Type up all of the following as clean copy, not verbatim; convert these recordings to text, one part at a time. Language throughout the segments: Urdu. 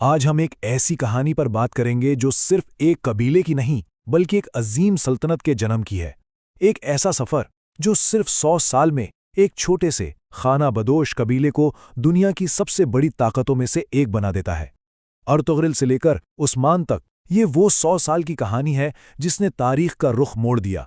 آج ہم ایک ایسی کہانی پر بات کریں گے جو صرف ایک قبیلے کی نہیں بلکہ ایک عظیم سلطنت کے جنم کی ہے۔ ایک ایسا سفر جو صرف 100 سال میں ایک چھوٹے سے خانہ بدوش قبیلے کو دنیا کی سب سے بڑی طاقتوں میں سے ایک بنا دیتا ہے۔ ارطغرل سے لے کر عثمان تک یہ وہ 100 سال کی کہانی ہے جس نے تاریخ کا رخ موڑ دیا۔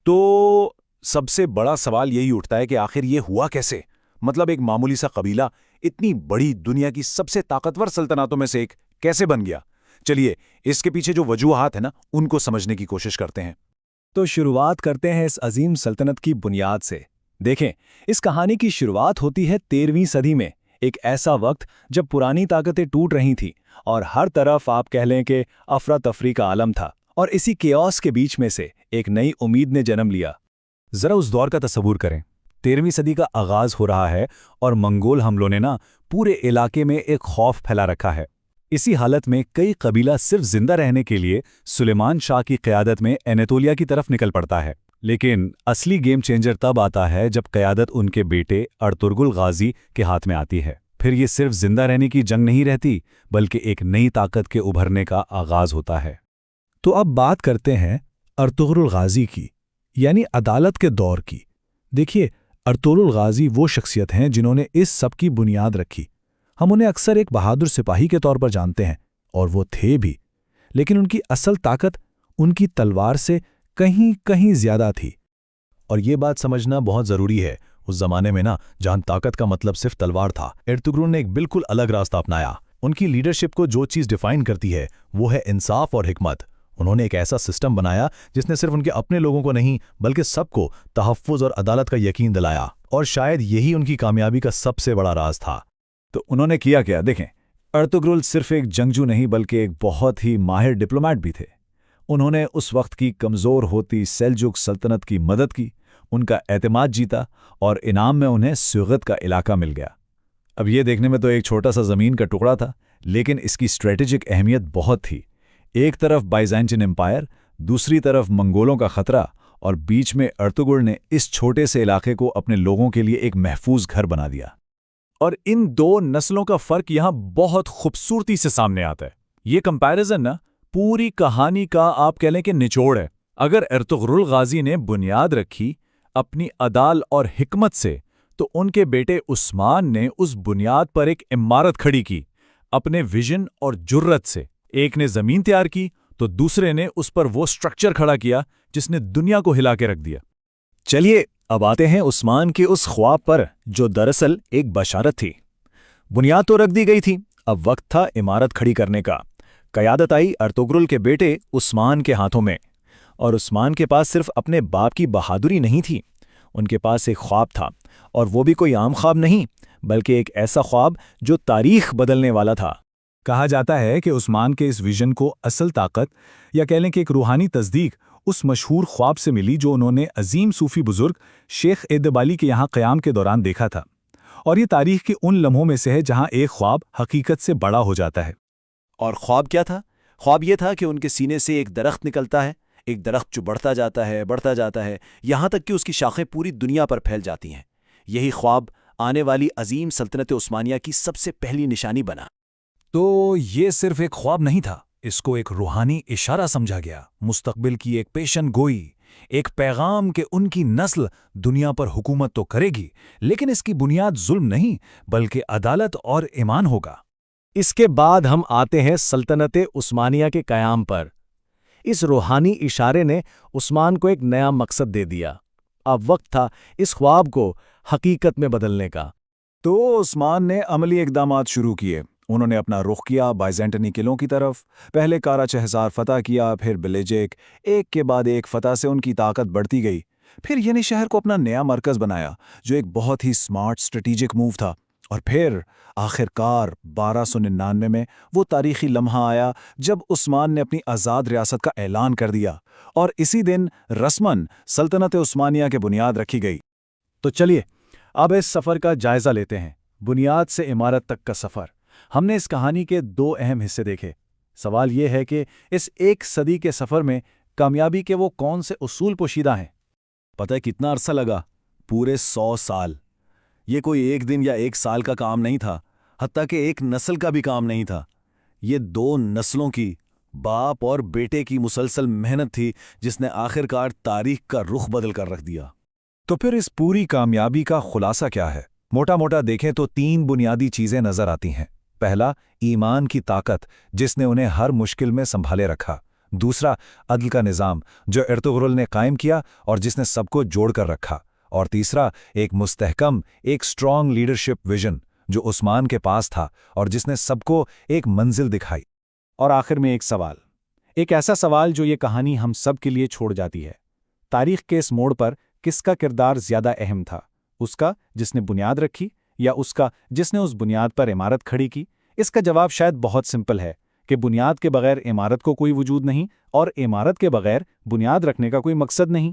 تو سب سے بڑا سوال یہی اٹھتا ہے کہ آخر یہ ہوا کیسے؟ مطلب ایک معمولی سا قبیلہ اتنی بڑی دنیا کی سب سے طاقتور سلطنتوں میں سے ایک کیسے بن گیا؟ چلیے اس کے پیچھے جو وجوہات ہیں ان کو سمجھنے کی کوشش کرتے ہیں۔ تو شروعات کرتے ہیں اس عظیم سلطنت کی بنیاد سے۔ دیکھیں، اس کہانی کی شروعات ہوتی ہے 13ویں صدی میں، ایک ایسا وقت جب پرانی طاقتیں ٹوٹ رہی تھیں اور ہر طرف آپ کہہ لیں کہ افراتفری کا عالم تھا، اور اسی کیوس کے بیچ میں سے ایک نئی امید نے جنم لیا۔ ذرا اس دور کا تصور کریں۔ 13ویں صدی کا آغاز ہو رہا ہے اور منگول حملوں نے پورے علاقے میں ایک خوف پھیلا رکھا ہے۔ اسی حالت میں کئی قبیلہ صرف زندہ رہنے کے لیے سلیمان شاہ کی قیادت میں انیتولیا کی طرف نکل پڑتا ہے۔ لیکن اصلی گیم چینجر تب آتا ہے جب قیادت ان کے بیٹے ارطغرل غازی کے ہاتھ میں آتی ہے۔ پھر یہ صرف زندہ رہنے کی جنگ نہیں رہتی بلکہ ایک نئی طاقت کے ابھرنے کا آغاز ہوتا ہے۔ تو اب بات کرتے ہیں ارطغرل غازی کی، یعنی عدالت کے دور کی۔ دیکھیے، ارطغرل غازی وہ شخصیت ہیں جنہوں نے اس سب کی بنیاد رکھی۔ ہم انہیں اکثر ایک بہادر سپاہی کے طور پر جانتے ہیں، اور وہ تھے بھی، لیکن ان کی اصل طاقت ان کی تلوار سے کہیں زیادہ تھی۔ اور یہ بات سمجھنا بہت ضروری ہے۔ اس زمانے میں جہاں طاقت کا مطلب صرف تلوار تھا، ارطغرل نے ایک بالکل الگ راستہ اپنایا۔ ان کی لیڈرشپ کو جو چیز ڈیفائن کرتی ہے وہ ہے انصاف اور حکمت۔ انہوں نے ایک ایسا سسٹم بنایا جس نے صرف ان کے اپنے لوگوں کو نہیں بلکہ سب کو تحفظ اور عدالت کا یقین دلایا، اور شاید یہی ان کی کامیابی کا سب سے بڑا راز تھا۔ تو انہوں نے کیا؟ دیکھیں، ارطغرل صرف ایک جنگجو نہیں بلکہ ایک بہت ہی ماہر ڈپلومیٹ بھی تھے۔ انہوں نے اس وقت کی کمزور ہوتی سیلجوک سلطنت کی مدد کی، ان کا اعتماد جیتا، اور انعام میں انہیں سوغت کا علاقہ مل گیا۔ اب یہ دیکھنے میں تو ایک چھوٹا سا زمین کا ٹکڑا تھا، لیکن اس کی اسٹریٹجک اہمیت بہت تھی۔ ایک طرف بائزنٹین امپائر، دوسری طرف منگولوں کا خطرہ، اور بیچ میں ارطغرل نے اس چھوٹے سے علاقے کو اپنے لوگوں کے لیے ایک محفوظ گھر بنا دیا۔ اور ان دو نسلوں کا فرق یہاں بہت خوبصورتی سے سامنے آتا ہے۔ یہ کمپیریزن پوری کہانی کا آپ کہہ لیں کہ نچوڑ ہے۔ اگر ارطغرل غازی نے بنیاد رکھی اپنی عدالت اور حکمت سے، تو ان کے بیٹے عثمان نے اس بنیاد پر ایک عمارت کھڑی کی اپنے ویژن اور جرت سے۔ ایک نے زمین تیار کی تو دوسرے نے اس پر وہ سٹرکچر کھڑا کیا جس نے دنیا کو ہلا کے رکھ دیا۔ چلیے اب آتے ہیں عثمان کے اس خواب پر جو دراصل ایک بشارت تھی۔ بنیاد تو رکھ دی گئی تھی، اب وقت تھا عمارت کھڑی کرنے کا۔ قیادت آئی ارطغرل کے بیٹے عثمان کے ہاتھوں میں، اور عثمان کے پاس صرف اپنے باپ کی بہادری نہیں تھی، ان کے پاس ایک خواب تھا، اور وہ بھی کوئی عام خواب نہیں بلکہ ایک ایسا خواب جو تاریخ بدلنے والا تھا۔ کہا جاتا ہے کہ عثمان کے اس ویژن کو اصل طاقت، یا کہہ لیں کہ ایک روحانی تصدیق، اس مشہور خواب سے ملی جو انہوں نے عظیم صوفی بزرگ شیخ ادبالی کے یہاں قیام کے دوران دیکھا تھا۔ اور یہ تاریخ کے ان لمحوں میں سے ہے جہاں ایک خواب حقیقت سے بڑا ہو جاتا ہے۔ اور خواب کیا تھا؟ خواب یہ تھا کہ ان کے سینے سے ایک درخت نکلتا ہے، ایک درخت جو بڑھتا جاتا ہے یہاں تک کہ اس کی شاخیں پوری دنیا پر پھیل جاتی ہیں۔ یہی خواب آنے والی عظیم سلطنت عثمانیہ کی سب سے پہلی نشانی بنا۔ تو یہ صرف ایک خواب نہیں تھا، اس کو ایک روحانی اشارہ سمجھا گیا، مستقبل کی ایک پیشن گوئی، ایک پیغام کہ ان کی نسل دنیا پر حکومت تو کرے گی، لیکن اس کی بنیاد ظلم نہیں بلکہ عدالت اور ایمان ہوگا۔ اس کے بعد ہم آتے ہیں سلطنت عثمانیہ کے قیام پر۔ اس روحانی اشارے نے عثمان کو ایک نیا مقصد دے دیا۔ اب وقت تھا اس خواب کو حقیقت میں بدلنے کا۔ تو عثمان نے عملی اقدامات شروع کیے۔ انہوں نے اپنا رخ کیا بائزنٹینی قلعوں کی طرف۔ پہلے کاراچہ حصار فتح کیا، پھر بلیجیک، ایک کے بعد ایک فتح سے ان کی طاقت بڑھتی گئی۔ پھر یعنی شہر کو اپنا نیا مرکز بنایا جو ایک بہت ہی سمارٹ اسٹریٹجک موو تھا۔ اور پھر آخرکار 1299 میں وہ تاریخی لمحہ آیا جب عثمان نے اپنی آزاد ریاست کا اعلان کر دیا، اور اسی دن رسماً سلطنت عثمانیہ کی بنیاد رکھی گئی۔ تو چلیے اب اس سفر کا جائزہ لیتے ہیں، بنیاد سے عمارت تک کا سفر۔ ہم نے اس کہانی کے دو اہم حصے دیکھے۔ سوال یہ ہے کہ اس ایک صدی کے سفر میں کامیابی کے وہ کون سے اصول پوشیدہ ہیں؟ پتہ ہے کتنا عرصہ لگا؟ پورے 100 سال۔ یہ کوئی ایک دن یا ایک سال کا کام نہیں تھا، حتیٰ کہ ایک نسل کا بھی کام نہیں تھا۔ یہ دو نسلوں کی، باپ اور بیٹے کی مسلسل محنت تھی جس نے آخرکار تاریخ کا رخ بدل کر رکھ دیا۔ تو پھر اس پوری کامیابی کا خلاصہ کیا ہے؟ موٹا موٹا دیکھیں تو 3 بنیادی چیزیں نظر آتی ہیں۔ پہلا، ایمان کی طاقت جس نے انہیں ہر مشکل میں سنبھالے رکھا۔ دوسرا، عدل کا نظام جو ارطغرل نے قائم کیا اور جس نے سب کو جوڑ کر رکھا۔ اور تیسرا، ایک مستحکم، ایک سٹرونگ لیڈرشپ ویژن جو عثمان کے پاس تھا اور جس نے سب کو ایک منزل دکھائی۔ اور آخر میں ایک سوال، ایک ایسا سوال جو یہ کہانی ہم سب کے لیے چھوڑ جاتی ہے۔ تاریخ کے اس موڑ پر کس کا کردار زیادہ اہم تھا؟ اس کا جس نے بنیاد رکھی یا اس کا جس نے اس بنیاد پر عمارت کھڑی کی؟ اس کا جواب شاید بہت سمپل ہے کہ بنیاد کے بغیر عمارت کو کوئی وجود نہیں، اور عمارت کے بغیر بنیاد رکھنے کا کوئی مقصد نہیں۔